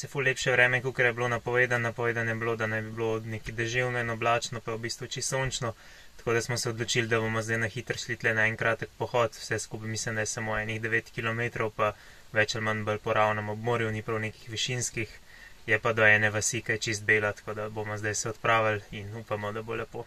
Danes je ful lepše vreme, kot je bilo napovedano. Napovedano je bilo, da naj bi bilo nekaj deževno in oblačno, pa je v bistvu čisto sončno. Tako da smo se odločili, da bomo zdaj na hitro šli tle na en kratek pohod. Vse skupaj mislim, da je samo enih 9 km, pa več ali manj bolj po ravnem ob morju, ni prav nekih višinskih. Je pa do ene vasi, ki je čist bela, tako da bomo zdaj se odpravili in upamo, da bo lepo.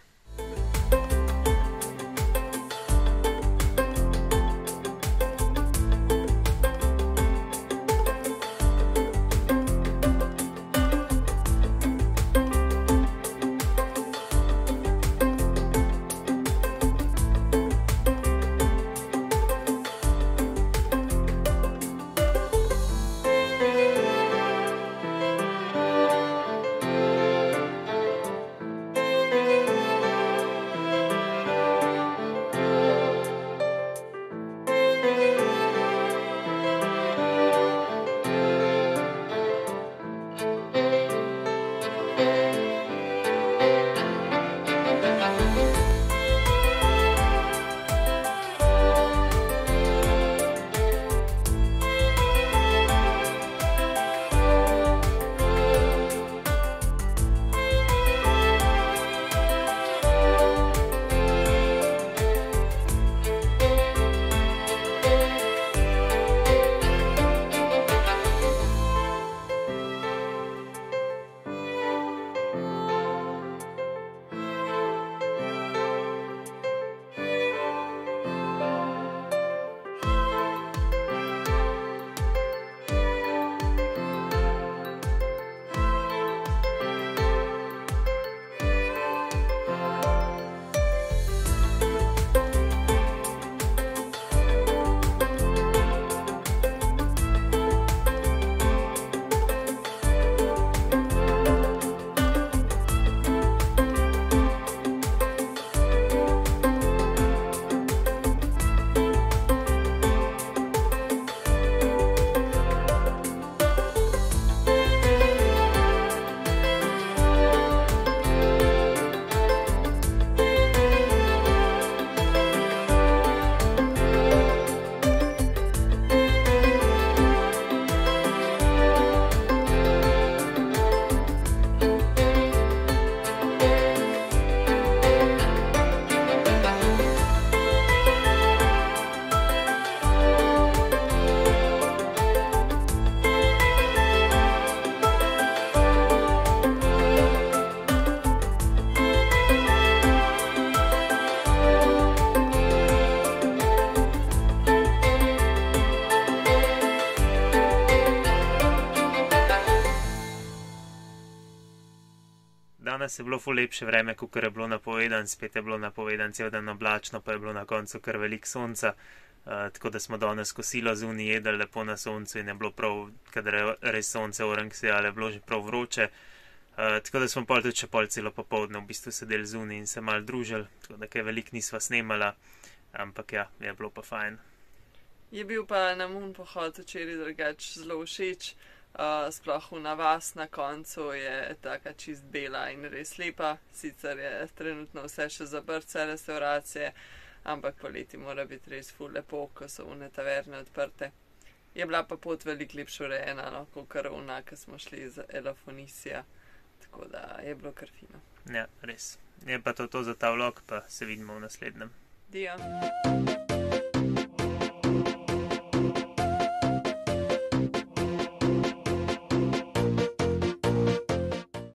Danes je bilo ful lepše vreme, kot je bilo napovedano, spet je bilo napovedano cel dan oblačno, pa je bilo na koncu kar veliko sonca, tako da smo danes kosilo zunaj jedli lepo na soncu in je bilo prav, kadar je res sonce sijalo, je bilo že prav vroče, tako da smo pol tudi še pol celo popoldne v bistvu sedeli zunaj in se malo družili, tako da kaj veliko nisva snemala, ampak ja, je bilo pa fajn. Je bil pa nam pohod včeraj drugače zelo všeč. Sploh na vas na koncu je taka čist bela in res lepa, sicer je trenutno vse še zaprt, vse restauracije, ampak poleti mora biti res ful lepo, ko so one taverne odprte. Je bila pa pot veliko lepše urejena, no, kot ona, ko smo šli iz Elafonisija, tako da je bilo kar fino. Ja, res. Je pa to za ta vlog, pa se vidimo v naslednjem. Dio.